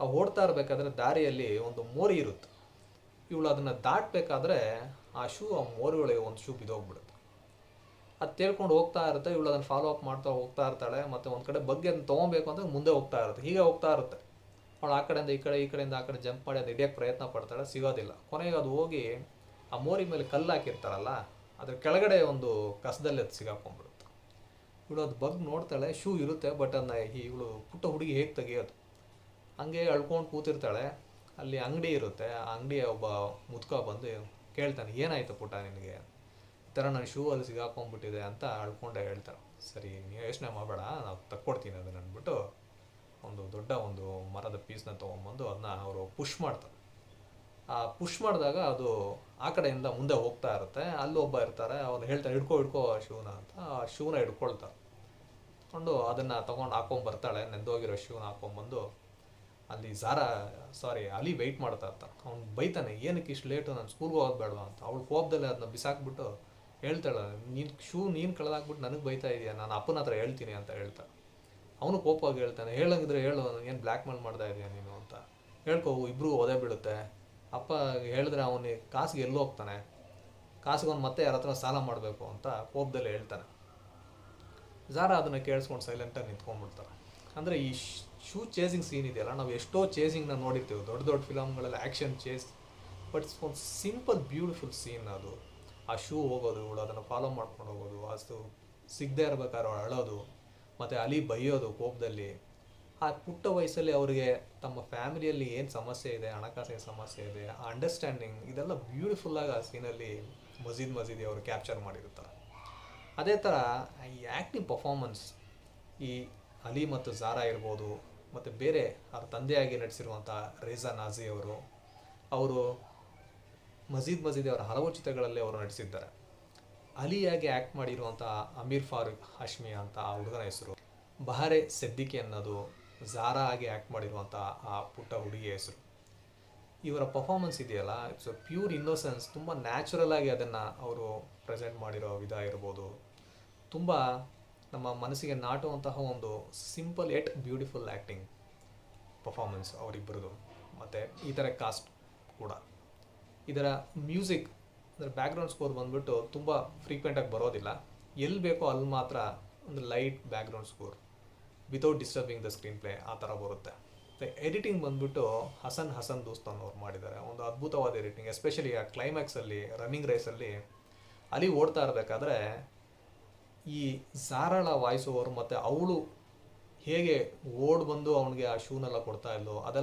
ಆ ಓಡ್ತಾ ಇರಬೇಕಾದ್ರೆ ದಾರಿಯಲ್ಲಿ ಒಂದು ಮೋರಿ ಇರುತ್ತೆ. ಇವಳು ಅದನ್ನು ದಾಟಬೇಕಾದ್ರೆ ಆ ಶೂ ಆ ಮೋರಿ ಒಳಗೆ ಒಂದು ಶೂ ಬಿದ್ದೋಗ್ಬಿಡುತ್ತೆ. ಅದು ತೇಳ್ಕೊಂಡು ಹೋಗ್ತಾ ಇರುತ್ತೆ. ಇವಳು ಅದನ್ನು ಫಾಲೋ ಅಪ್ ಮಾಡ್ತಾ ಹೋಗ್ತಾ ಇರ್ತಾಳೆ. ಮತ್ತು ಒಂದು ಕಡೆ ಬಗ್ಗೆ ಅದನ್ನು ತೊಗೊಬೇಕು ಅಂದರೆ ಮುಂದೆ ಹೋಗ್ತಾ ಇರುತ್ತೆ. ಹೀಗೆ ಹೋಗ್ತಾ ಇರುತ್ತೆ. ಅವಳು ಆ ಕಡೆಯಿಂದ ಈ ಕಡೆ, ಈ ಕಡೆಯಿಂದ ಆ ಕಡೆ ಜಂಪ್ ಮಾಡಿ ಅದು ಹಿಡಿಯೋಕ್ಕೆ ಪ್ರಯತ್ನ ಪಡ್ತಾಳೆ, ಸಿಗೋದಿಲ್ಲ. ಕೊನೆಗೆ ಅದು ಹೋಗಿ ಆ ಮೋರಿ ಮೇಲೆ ಕಲ್ಲು ಹಾಕಿರ್ತಾರಲ್ಲ, ಅದ್ರ ಕೆಳಗಡೆ ಒಂದು ಕಸದಲ್ಲಿ ಅದು ಸಿಗಾಕೊಂಡ್ಬಿಡುತ್ತೆ. ಇವಳು ಅದು ಬಗ್ಗೆ ನೋಡ್ತಾಳೆ, ಶೂ ಇರುತ್ತೆ, ಬಟ್ ಅದನ್ನ ಇವಳು ಪುಟ್ಟ ಹುಡುಗಿ ಹೇಗೆ ತೆಗಿಯೋದು? ಹಂಗೆ ಅಳ್ಕೊಂಡು ಕೂತಿರ್ತಾಳೆ. ಅಲ್ಲಿ ಅಂಗಡಿ ಇರುತ್ತೆ. ಆ ಅಂಗಡಿಯ ಒಬ್ಬ ಮುದುಕ ಬಂದು ಕೇಳ್ತಾನೆ, ಏನಾಯಿತು ಪುಟ್ಟ ನಿನಗೆ? ಈ ಥರ ನನ್ನ ಶೂ ಅಲ್ಲಿ ಸಿಗಾಕೊಂಡ್ಬಿಟ್ಟಿದೆ ಅಂತ ಅಳ್ಕೊಂಡೆ ಹೇಳ್ತಾಳೆ. ಸರಿ, ನೀವು ಯೋಚನೆ ಮಾಡಬೇಡ, ನಾವು ತಕ್ಕೊಡ್ತೀನಿ ಅದನ್ನು ಅಂದ್ಬಿಟ್ಟು ಒಂದು ದೊಡ್ಡ ಒಂದು ಮರದ ಪೀಸ್ನ ತೊಗೊಂಬಂದು ಅದನ್ನ ಅವರು ಪುಷ್ ಮಾಡ್ತಾರೆ. ಆ ಪುಷ್ ಮಾಡಿದಾಗ ಅದು ಆ ಕಡೆಯಿಂದ ಮುಂದೆ ಹೋಗ್ತಾ ಇರುತ್ತೆ. ಅಲ್ಲೊಬ್ಬ ಇರ್ತಾರೆ, ಅವ್ರು ಹೇಳ್ತಾರೆ, ಹಿಡ್ಕೋ ಆ ಶೂನ ಅಂತ. ಆ ಶೂನ ಹಿಡ್ಕೊಳ್ತಾರೆ. ಕೊಂಡು ಅದನ್ನು ತೊಗೊಂಡು ಹಾಕೊಂಬರ್ತಾಳೆ. ನೆಂದೋಗಿರೋ ಶೂನ ಹಾಕೊಂಬಂದು ಅಲ್ಲಿ ಅಲಿ ವೆಯ್ಟ್ ಮಾಡ್ತಾ ಇರ್ತಾನೆ. ಅವ್ನು ಬೈತಾನೆ, ಏನಕ್ಕೆ ಇಷ್ಟು ಲೇಟು, ನಾನು ಸ್ಕೂಲ್ಗೆ ಹೋಗೋದು ಬೇಡವಾ ಅಂತ. ಅವಳು ಕೋಪದಲ್ಲಿ ಅದನ್ನ ಬಿಸಾಕ್ಬಿಟ್ಟು ಹೇಳ್ತಾಳೆ, ನೀನು ಕಳೆದಾಕ್ಬಿಟ್ಟು ನನಗೆ ಬೈತಾ ಇದೆಯಾ, ನಾನು ಅಪ್ಪನ ಹತ್ರ ಹೇಳ್ತೀನಿ ಅಂತ ಹೇಳ್ತಾಳೆ. ಅವನು ಕೋಪವಾಗಿ ಹೇಳ್ತಾನೆ, ಹೇಳಂಗಿದ್ರೆ ಹೇಳು, ಏನು ಬ್ಲ್ಯಾಕ್ ಮೇಲ್ ಮಾಡ್ತಾ ಇದೆಯಾ ನೀನು ಅಂತ. ಹೇಳ್ಕೋ, ಇಬ್ಬರು ಒದೆ ಬೀಳುತ್ತೆ. ಅಪ್ಪ ಹೇಳಿದ್ರೆ ಅವನಿಗೆ ಕಾಸಿಗೆ ಎಲ್ಲೋ ಹೋಗ್ತಾನೆ, ಕಾಸಿಗೆ ಅವ್ನು ಮತ್ತೆ ಯಾರ ಹತ್ರ ಸಾಲ ಮಾಡಬೇಕು ಅಂತ ಕೋಪದಲ್ಲಿ ಹೇಳ್ತಾನೆ. ಝಾರಾ ಅದನ್ನು ಕೇಳಿಸ್ಕೊಂಡು ಸೈಲೆಂಟಾಗಿ ನಿಂತ್ಕೊಂಡ್ಬಿಡ್ತಾರೆ. ಅಂದರೆ ಈ ಶೂ ಚೇಸಿಂಗ್ ಸೀನ್ ಇದೆಯಲ್ಲ, ನಾವು ಎಷ್ಟೋ ಚೇಸಿಂಗ್ನ ನೋಡಿರ್ತೀವಿ ದೊಡ್ಡ ದೊಡ್ಡ ಫಿಲಮ್ಗಳಲ್ಲಿ, ಆ್ಯಕ್ಷನ್ ಚೇಸ್. ಬಟ್ ಒಂದು ಸಿಂಪಲ್ ಬ್ಯೂಟಿಫುಲ್ ಸೀನ್ ಅದು. ಆ ಶೂ ಹೋಗೋದು, ಇವಳು ಅದನ್ನು ಫಾಲೋ ಮಾಡ್ಕೊಂಡು ಹೋಗೋದು, ಅದು ಸಿಗದೆ ಇರ್ಬೇಕಾದ್ರೆ ಅಳೋದು, ಮತ್ತು ಅಲಿ ಬೈಯೋದು ಕೋಪದಲ್ಲಿ. ಆ ಪುಟ್ಟ ವಯಸ್ಸಲ್ಲಿ ಅವರಿಗೆ ತಮ್ಮ ಫ್ಯಾಮಿಲಿಯಲ್ಲಿ ಏನು ಸಮಸ್ಯೆ ಇದೆ, ಹಣಕಾಸಿನ ಸಮಸ್ಯೆ ಇದೆ, ಆ ಅಂಡರ್ಸ್ಟ್ಯಾಂಡಿಂಗ್, ಇದೆಲ್ಲ ಬ್ಯೂಟಿಫುಲ್ಲಾಗಿ ಆ ಸೀನಲ್ಲಿ ಮಜೀದಿ ಅವರು ಕ್ಯಾಪ್ಚರ್ ಮಾಡಿರ್ತಾರೆ. ಅದೇ ಥರ ಈ ಆ್ಯಕ್ಟಿಂಗ್ ಪರ್ಫಾರ್ಮೆನ್ಸ್, ಈ ಅಲಿ ಮತ್ತು ಝಾರಾ ಇರ್ಬೋದು, ಮತ್ತು ಬೇರೆ ಅವ್ರ ತಂದೆಯಾಗಿ ನಟಿಸಿರುವಂಥ ರೇಜಾ ನಾಜಿ ಅವರು ಮಜೀದ್ ಅವರ ಹಲವು ಚಿತ್ರಗಳಲ್ಲಿ ಅವರು ನಟಿಸಿದ್ದಾರೆ. ಅಲಿಯಾಗಿ ಆ್ಯಕ್ಟ್ ಮಾಡಿರುವಂಥ ಅಮೀರ್ ಫಾರೂಕ್ ಹಾಶ್ಮಿ ಅಂತ ಆ ಹುಡುಗನ ಹೆಸರು. ಬಹಾರೆ ಸಿದ್ದಿಕಿ ಅನ್ನೋದು ಝಾರಾ ಆಗಿ ಆ್ಯಕ್ಟ್ ಮಾಡಿರುವಂಥ ಆ ಪುಟ್ಟ ಹುಡುಗಿಯ ಹೆಸರು. ಇವರ ಪರ್ಫಾರ್ಮೆನ್ಸ್ ಇದೆಯಲ್ಲ, ಇಟ್ಸ್ ಪ್ಯೂರ್ ಇನ್ನೋಸೆನ್ಸ್. ತುಂಬ ನ್ಯಾಚುರಲ್ ಆಗಿ ಅದನ್ನು ಅವರು ಪ್ರೆಸೆಂಟ್ ಮಾಡಿರೋ ವಿಧ ಇರ್ಬೋದು. ತುಂಬ ನಮ್ಮ ಮನಸ್ಸಿಗೆ ನಾಟುವಂತಹ ಒಂದು ಸಿಂಪಲ್ ಎಟ್ ಬ್ಯೂಟಿಫುಲ್ ಆ್ಯಕ್ಟಿಂಗ್ ಪರ್ಫಾರ್ಮೆನ್ಸ್ ಅವರಿಬ್ಬರದು. ಮತ್ತು ಈ ಥರ ಕಾಸ್ಟ್ ಕೂಡ. ಇದರ ಮ್ಯೂಸಿಕ್, ಅಂದರೆ ಬ್ಯಾಕ್ಗ್ರೌಂಡ್ ಸ್ಕೋರ್ ಬಂದುಬಿಟ್ಟು ತುಂಬ ಫ್ರೀಕ್ವೆಂಟಾಗಿ ಬರೋದಿಲ್ಲ. ಎಲ್ಲಿ ಬೇಕೋ ಅಲ್ಲಿ ಮಾತ್ರ ಒಂದು light background score without disturbing the screen play ಆ ಥರ ಬರುತ್ತೆ. ಮತ್ತು ಎಡಿಟಿಂಗ್ ಬಂದುಬಿಟ್ಟು ಹಸನ್ ದೋಸ್ತನ್ ಅವ್ರು ಮಾಡಿದ್ದಾರೆ. ಒಂದು ಅದ್ಭುತವಾದ ಎಡಿಟಿಂಗ್. ಎಸ್ಪೆಷಲಿ ಆ ಕ್ಲೈಮ್ಯಾಕ್ಸಲ್ಲಿ, ರನ್ನಿಂಗ್ ರೇಸಲ್ಲಿ ಅಲ್ಲಿ ಓಡ್ತಾ ಇರಬೇಕಾದ್ರೆ ಈ ಝಾರಾಳ ವಾಯ್ಸ್ ಓವರ್ ಮತ್ತು ಅವಳು ಹೇಗೆ ಓಡ್ ಬಂದು ಅವನಿಗೆ ಆ ಶೂನೆಲ್ಲ ಕೊಡ್ತಾ ಇಲ್ಲೋ ಅದೆಲ್ಲ